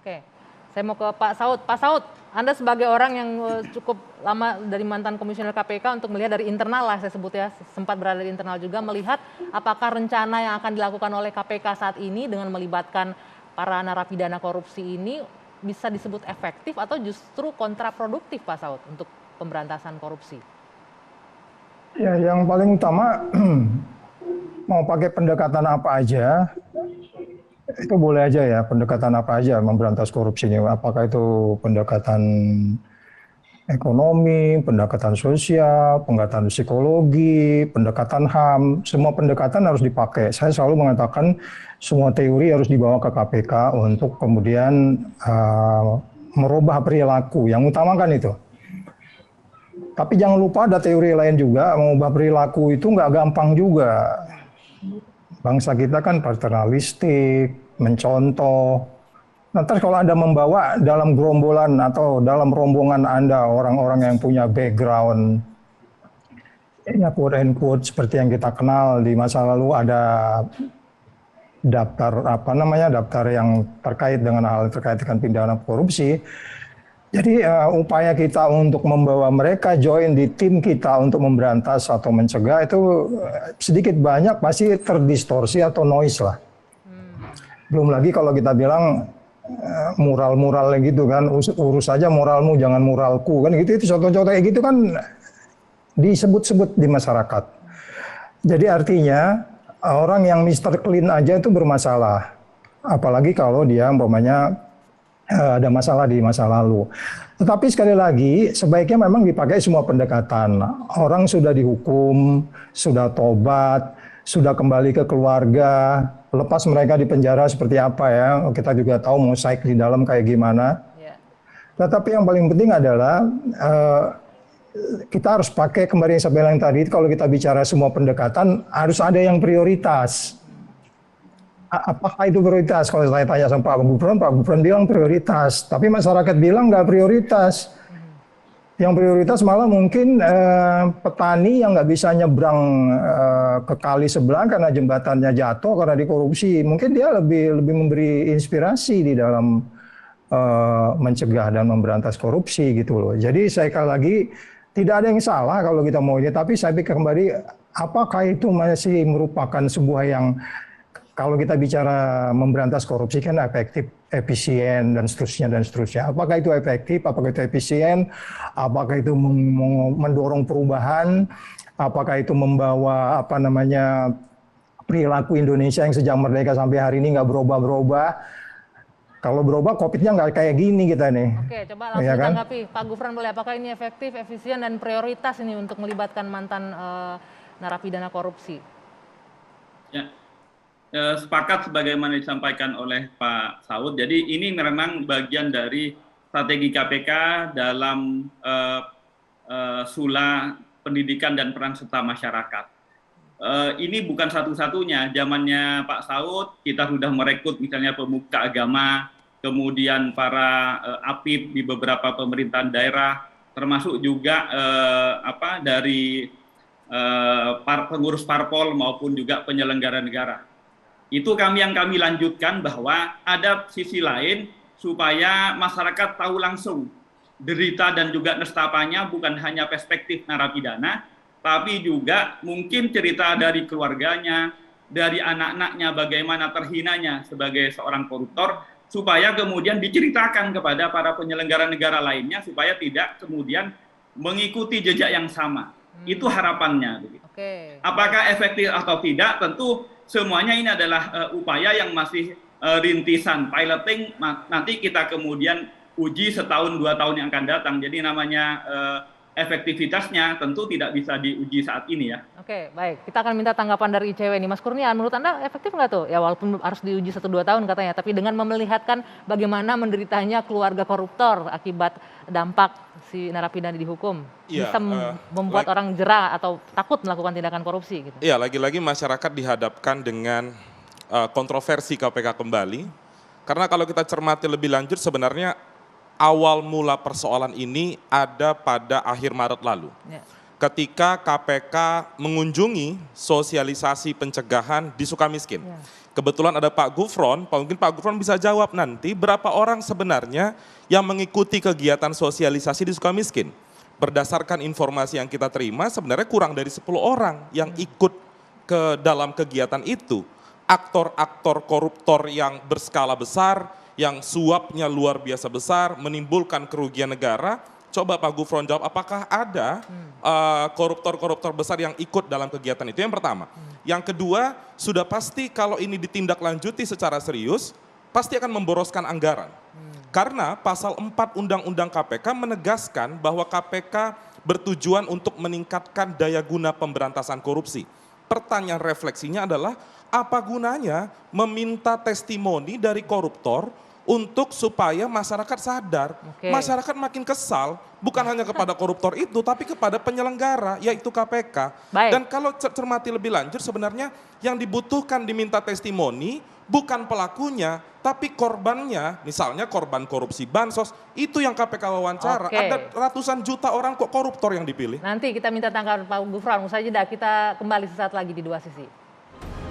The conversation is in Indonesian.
Oke, saya mau ke Pak Saud. Pak Saud, Anda sebagai orang yang cukup lama dari mantan komisioner KPK untuk melihat dari internal lah saya sebut ya, sempat berada di internal juga, melihat apakah rencana yang akan dilakukan oleh KPK saat ini dengan melibatkan para narapidana korupsi ini bisa disebut efektif atau justru kontraproduktif Pak Saud untuk pemberantasan korupsi? Ya, yang paling utama mau pakai pendekatan apa aja, itu boleh aja ya, pendekatan apa aja memberantas korupsi ini. Apakah itu pendekatan ekonomi, pendekatan sosial, pendekatan psikologi, pendekatan HAM, semua pendekatan harus dipakai. Saya selalu mengatakan semua teori harus dibawa ke KPK untuk kemudian merubah perilaku. Yang utama kan itu. Tapi jangan lupa ada teori lain juga, mengubah perilaku itu nggak gampang juga. Bangsa kita kan paternalistik, mencontoh. Nah, terus kalau Anda membawa dalam gerombolan atau dalam rombongan Anda orang-orang yang punya background, ya quote and quote seperti yang kita kenal di masa lalu ada daftar yang terkait dengan hal terkait dengan pidana korupsi. Jadi upaya kita untuk membawa mereka join di tim kita untuk memberantas atau mencegah itu sedikit banyak pasti terdistorsi atau noise lah. Belum lagi kalau kita bilang mural-muralnya gitu kan, urus aja moralmu jangan muralku kan gitu, itu contoh-contoh kayak gitu kan disebut-sebut di masyarakat. Jadi artinya orang yang Mr. Clean aja itu bermasalah. Apalagi kalau dia umpamanya ada masalah di masa lalu. Tetapi sekali lagi, sebaiknya memang dipakai semua pendekatan. Orang sudah dihukum, sudah tobat, sudah kembali ke keluarga, lepas mereka di penjara seperti apa ya, kita juga tahu mosaik di dalam kayak gimana. Tetapi yang paling penting adalah kita harus pakai kembali yang saya bilang tadi, kalau kita bicara semua pendekatan, harus ada yang prioritas. Apakah itu prioritas? Kalau saya tanya sama Pak Gufron bilang prioritas. Tapi masyarakat bilang nggak prioritas. Yang prioritas malah mungkin petani yang nggak bisa nyebrang ke kali sebelah karena jembatannya jatuh, karena dikorupsi. Mungkin dia lebih memberi inspirasi di dalam mencegah dan memberantas korupsi gitu loh. Jadi sekali lagi tidak ada yang salah kalau kita mau ini. Tapi saya pikir kembali, apakah itu masih merupakan sebuah yang kalau kita bicara memberantas korupsi kan efektif, efisien, dan seterusnya. Apakah itu efektif, apakah itu efisien, apakah itu mendorong perubahan, apakah itu membawa perilaku Indonesia yang sejak merdeka sampai hari ini nggak berubah-berubah. Kalau berubah, COVID-nya nggak kayak gini kita nih. Oke, coba langsung ya kan? ditanggapi. Pak Gufron, boleh apakah ini efektif, efisien, dan prioritas ini untuk melibatkan mantan narapidana korupsi? Ya. Sepakat sebagaimana disampaikan oleh Pak Saud. Jadi ini memang bagian dari strategi KPK dalam sula pendidikan dan peran serta masyarakat. Ini bukan satu-satunya. Zamannya Pak Saud kita sudah merekrut misalnya pemuka agama, kemudian para apib di beberapa pemerintahan daerah, termasuk juga dari pengurus parpol maupun juga penyelenggara negara. Itu yang kami lanjutkan bahwa ada sisi lain supaya masyarakat tahu langsung derita dan juga nestapanya, bukan hanya perspektif narapidana, tapi juga mungkin cerita dari keluarganya, dari anak-anaknya bagaimana terhinanya sebagai seorang koruptor, supaya kemudian diceritakan kepada para penyelenggara negara lainnya supaya tidak kemudian mengikuti jejak yang sama. Itu harapannya. Apakah efektif atau tidak, tentu semuanya ini adalah upaya yang masih rintisan, piloting, nanti kita kemudian uji setahun 2 tahun yang akan datang. Jadi namanya efektivitasnya tentu tidak bisa diuji saat ini ya. Oke, baik. Kita akan minta tanggapan dari ICW nih. Mas Kurnia, menurut Anda efektif nggak tuh? Ya walaupun harus diuji 1-2 tahun katanya, tapi dengan memelihatkan bagaimana menderitanya keluarga koruptor akibat dampak si narapidana dihukum, bisa membuat orang jera atau takut melakukan tindakan korupsi gitu. Iya, lagi-lagi masyarakat dihadapkan dengan kontroversi KPK kembali. Karena kalau kita cermati lebih lanjut sebenarnya awal mula persoalan ini ada pada akhir Maret lalu. ketika KPK mengunjungi sosialisasi pencegahan di Sukamiskin. Ya. Kebetulan ada Pak Gufron, mungkin Pak Gufron bisa jawab nanti berapa orang sebenarnya yang mengikuti kegiatan sosialisasi di Sukamiskin. Berdasarkan informasi yang kita terima sebenarnya kurang dari 10 orang yang ikut ke dalam kegiatan itu. Aktor-aktor koruptor yang berskala besar, yang suapnya luar biasa besar, menimbulkan kerugian negara. Coba Pak Gufron jawab, apakah ada koruptor-koruptor besar yang ikut dalam kegiatan itu? Yang pertama. Yang kedua, sudah pasti kalau ini ditindaklanjuti secara serius, pasti akan memboroskan anggaran. Karena pasal 4 Undang-Undang KPK menegaskan bahwa KPK bertujuan untuk meningkatkan daya guna pemberantasan korupsi. Pertanyaan refleksinya adalah, apa gunanya meminta testimoni dari koruptor untuk supaya masyarakat sadar. Oke. Masyarakat makin kesal, bukan hanya kepada koruptor itu, tapi kepada penyelenggara, yaitu KPK. Baik. Dan kalau cermati lebih lanjut, sebenarnya yang dibutuhkan diminta testimoni bukan pelakunya, tapi korbannya, misalnya korban korupsi bansos, itu yang KPK wawancara. Oke. Ada ratusan juta orang kok koruptor yang dipilih. Nanti kita minta tanggapan Pak Gufron, usai jeda kita kembali sesaat lagi di Dua Sisi.